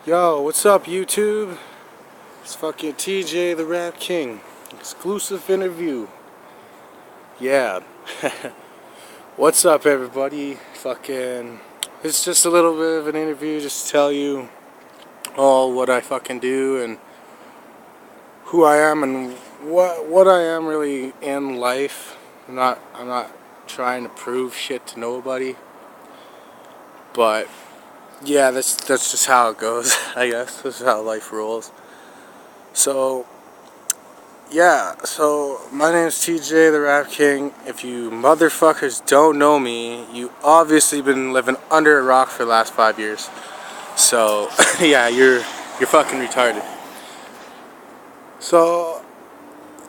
Yo, what's up, YouTube? It's fucking TJ the Rap King. Exclusive interview. Yeah. What's up, everybody? It's just a little bit of an interview just to tell you all what I fucking do and who I am and what I am really in life. I'm not trying to prove shit to nobody. But yeah, that's just how it goes, I guess. This is how life rolls. So my name is TJ the Rap King. If you motherfuckers don't know me, you obviously been living under a rock for the last 5 years. So, yeah, you're fucking retarded. So,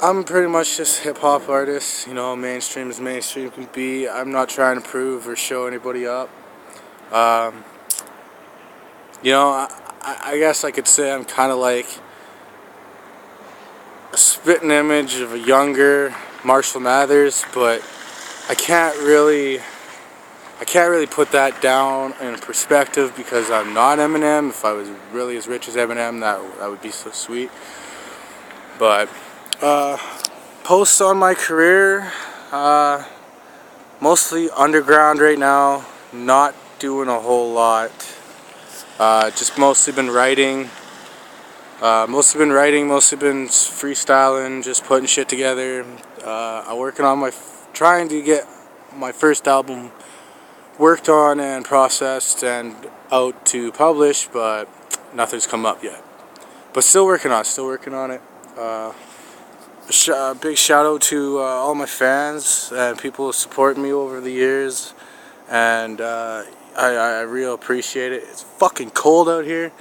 I'm pretty much just a hip hop artist. You know, mainstream as mainstream can be. I'm not trying to prove or show anybody up. Um, I guess I could say I'm kind of like a spitting image of a younger Marshall Mathers, but I can't really put that down in perspective because I'm not Eminem. If I was really as rich as Eminem, that would be so sweet. But posts on my career, mostly underground right now. Not doing a whole lot. Just mostly been writing. Mostly been freestyling, just putting shit together. I'm working on trying to get my first album worked on and processed and out to publish, but nothing's come up yet. But still working on it. Big shout out to all my fans and people who support me over the years, and I really appreciate it. It's fucking cold out here.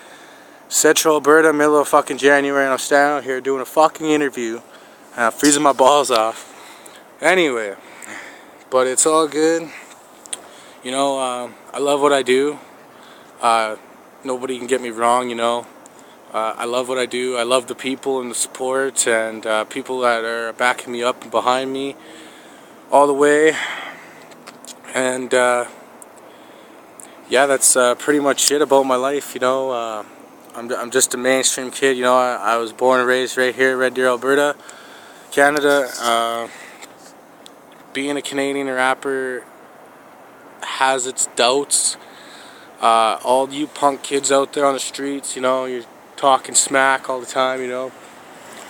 Central Alberta, middle of fucking January, and I'm standing out here doing a fucking interview, and I'm freezing my balls off. Anyway, but it's all good. You know, I love what I do. Nobody can get me wrong, you know. I love what I do. I love the people and the support and people that are backing me up and behind me all the way. And yeah, that's pretty much it about my life, you know. I'm just a mainstream kid, you know. I was born and raised right here in Red Deer, Alberta, Canada. Being a Canadian rapper has its doubts. All you punk kids out there on the streets, you know, you're talking smack all the time, you know.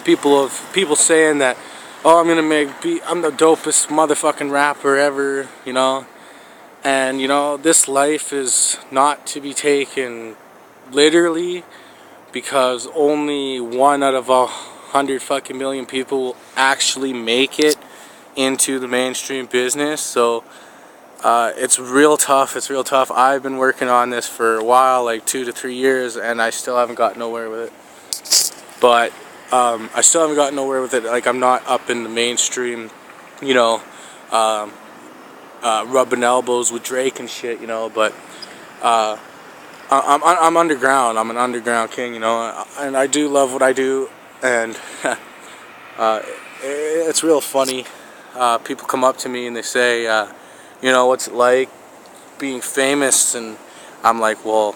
People saying that, oh, I'm the dopest motherfucking rapper ever, you know. And you know, this life is not to be taken literally, because only 1 out of 100 fucking million people will actually make it into the mainstream business. So it's real tough. I've been working on this for a while, like 2 to 3 years, and I still haven't got nowhere with it. But I still haven't gotten nowhere with it. Like, I'm not up in the mainstream, you know, rubbing elbows with Drake and shit, you know. But I'm underground. I'm an underground king, you know, and I do love what I do. And it's real funny. People come up to me and they say, you know, what's it like being famous? And I'm like, well,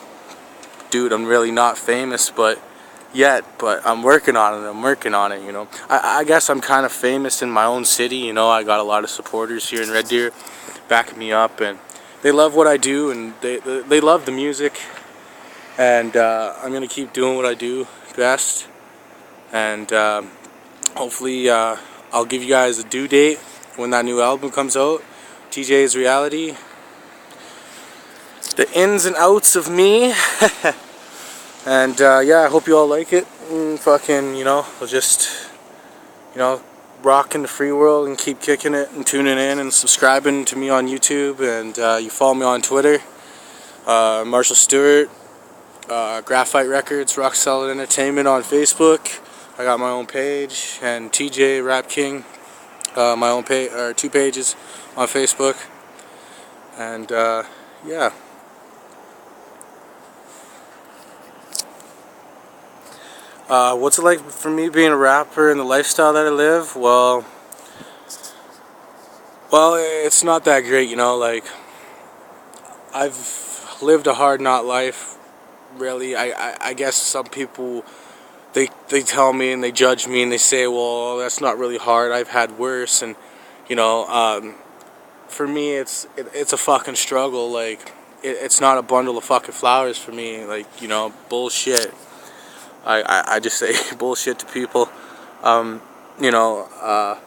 dude, I'm really not famous, but I'm working on it, you know. I guess I'm kind of famous in my own city, you know. I got a lot of supporters here in Red Deer backing me up, and they love what I do, and they love the music, and I'm gonna keep doing what I do best, and hopefully I'll give you guys a due date when that new album comes out, TJ's Reality. The ins and outs of me. And yeah, I hope you all like it. Fucking, you know, I'll just, you know, rock in the free world and keep kicking it and tuning in and subscribing to me on YouTube. And you follow me on Twitter, Marshall Stewart, Graphite Records, Rock Solid Entertainment on Facebook. I got my own page, and TJ Rap King, my own page, or 2 pages on Facebook. And yeah. What's it like for me being a rapper and the lifestyle that I live? Well, it's not that great, you know. Like, I've lived a hard knot life really. I guess some people, they tell me and they judge me and they say, well, that's not really hard, I've had worse. And you know, for me it's a fucking struggle. Like it's not a bundle of fucking flowers for me. Like, you know, bullshit. I just say bullshit to people. You know,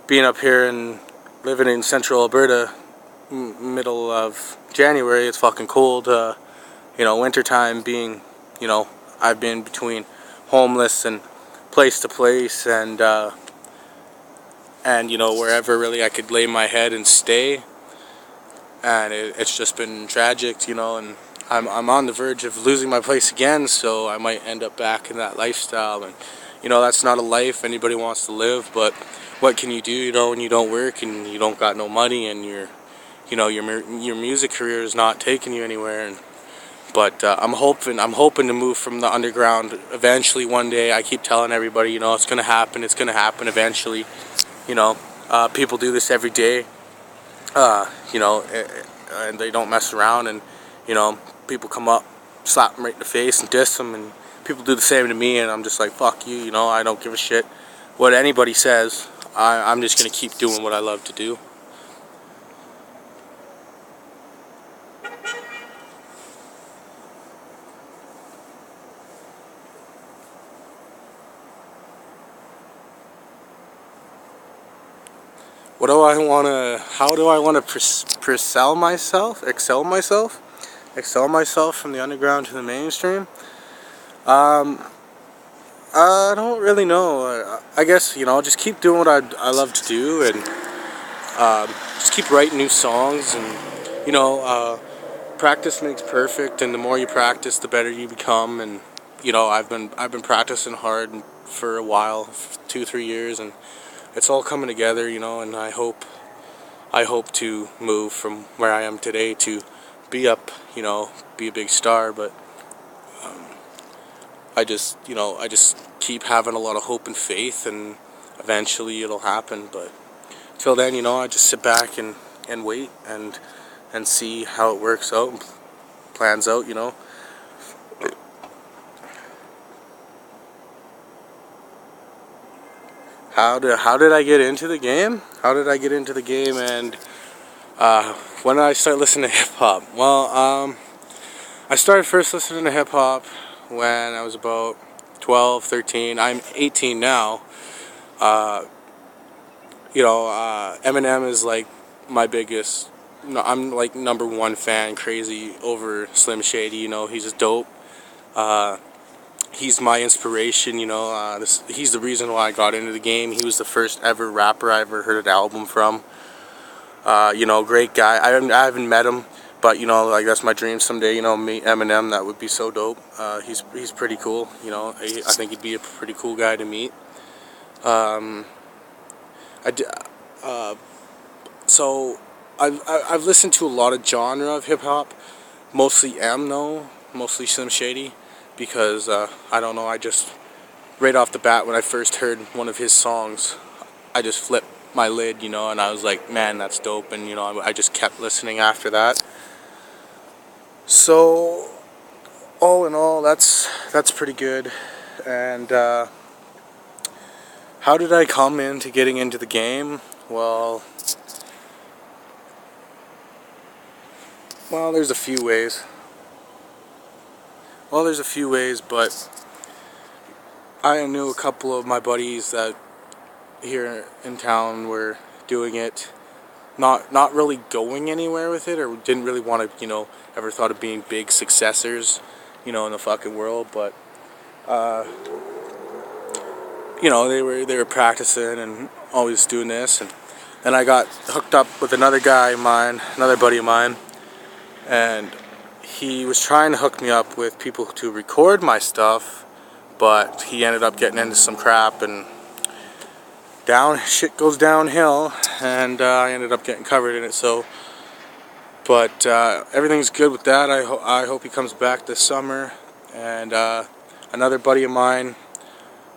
being up here and living in central Alberta, middle of January, it's fucking cold. You know, wintertime being, you know, I've been between homeless and place to place, and you know, wherever really I could lay my head and stay, and it's just been tragic, you know. And I'm on the verge of losing my place again, so I might end up back in that lifestyle. And you know, that's not a life anybody wants to live, but what can you do, you know, when you don't work and you don't got no money, and you know, your music career is not taking you anywhere. And but I'm hoping to move from the underground eventually one day. I keep telling everybody, you know, it's gonna happen eventually. You know, people do this every day. You know, and they don't mess around. And you know, people come up, slap them right in the face and diss them, and people do the same to me. And I'm just like, fuck you. You know, I don't give a shit what anybody says. I'm just gonna keep doing what I love to do. How do I want to excel myself from the underground to the mainstream? I don't really know. I guess, you know, just keep doing what I love to do, and just keep writing new songs. And you know, practice makes perfect, and the more you practice, the better you become. And you know, I've been practicing hard for a while, 2-3 years, and it's all coming together, you know. And I hope to move from where I am today to be up, you know, be a big star. But I just keep having a lot of hope and faith, and eventually it'll happen. But till then, you know, I just sit back and wait and see how it works out, plans out, you know. How did I get into the game? And when did I start listening to hip hop? Well, I started first listening to hip hop when I was about 12, 13. I'm 18 now. You know, Eminem is like my biggest. No, I'm like #1 fan, crazy over Slim Shady. You know, he's just dope. He's my inspiration. You know, he's the reason why I got into the game. He was the first ever rapper I ever heard an album from. You know, great guy. I haven't met him, but you know, like, that's my dream someday. You know, meet Eminem. That would be so dope. He's pretty cool. You know, I think he'd be a pretty cool guy to meet. So I've listened to a lot of genre of hip hop, mostly mostly Slim Shady, because I don't know. I just, right off the bat, when I first heard one of his songs, I just flipped my lid, you know, and I was like, man, that's dope. And you know, I just kept listening after that. So all in all, that's pretty good. And how did I come into getting into the game? Well, there's a few ways. But I knew a couple of my buddies that here in town were doing it, not really going anywhere with it, or didn't really want to, you know, ever thought of being big successors, you know, in the fucking world. But you know, they were practicing and always doing this. And then I got hooked up with another buddy of mine, and he was trying to hook me up with people to record my stuff, but he ended up getting into some crap, and shit goes downhill, and I ended up getting covered in it. So, but everything's good with that. I hope he comes back this summer. And another buddy of mine,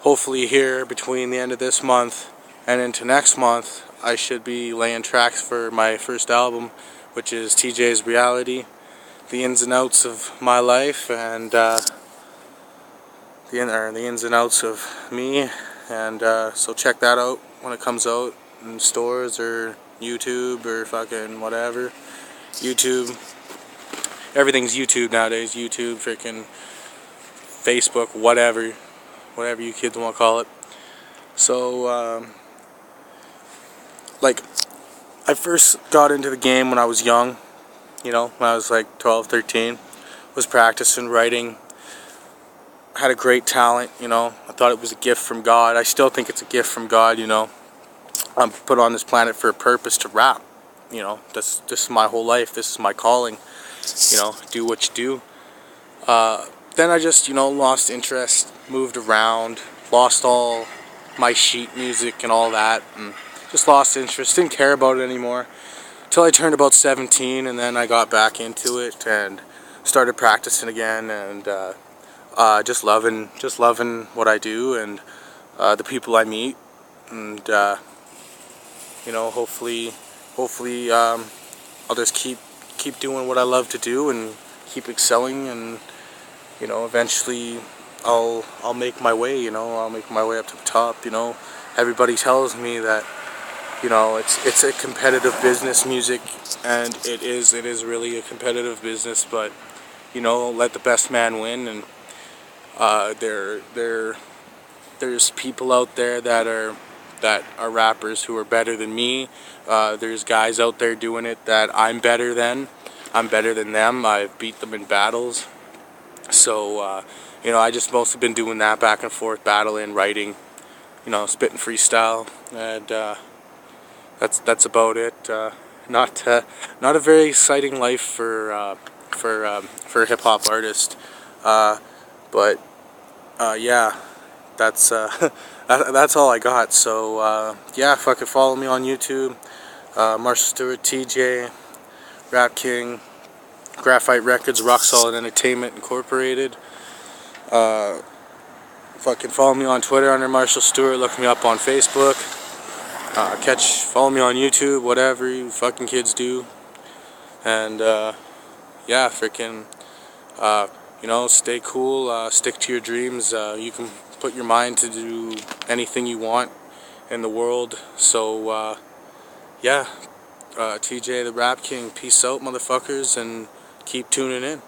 hopefully here between the end of this month and into next month, I should be laying tracks for my first album, which is TJ's Reality. the ins and outs of my life, and the ins and outs of me, and so check that out when it comes out in stores or YouTube or fucking whatever. YouTube, everything's YouTube nowadays. YouTube, freaking Facebook, whatever you kids want to call it. So like, I first got into the game when I was young, you know, when I was like 12, 13, was practicing writing, had a great talent, you know, I thought it was a gift from God. I still think it's a gift from God, you know. I'm put on this planet for a purpose, to rap, you know. This is my whole life, this is my calling, you know, do what you do. Then I just, you know, lost interest, moved around, lost all my sheet music and all that, and just lost interest, didn't care about it anymore, till I turned about 17, and then I got back into it and started practicing again, and just loving what I do, and the people I meet, and you know, hopefully I'll just keep doing what I love to do and keep excelling, and you know, eventually I'll make my way, you know, I'll make my way up to the top, you know. Everybody tells me that, you know, it's a competitive business, music, and it is really a competitive business, but you know, let the best man win, and there's people out there that are rappers who are better than me. There's guys out there doing it that I'm better than them. I've beat them in battles. So you know, I just mostly been doing that, back and forth, battling, writing, you know, spitting freestyle, and that's about it. Not a very exciting life for a hip hop artist, but yeah, that's that's all I got. So yeah, fucking follow me on YouTube, Marshall Stewart, TJ, Rapking, Graphite Records, Rock Solid Entertainment Incorporated. Fucking follow me on Twitter under Marshall Stewart. Look me up on Facebook. Follow me on YouTube, whatever you fucking kids do. And yeah, freaking you know, stay cool, stick to your dreams. You can put your mind to do anything you want in the world. So yeah, TJ the Rap King, peace out, motherfuckers, and keep tuning in.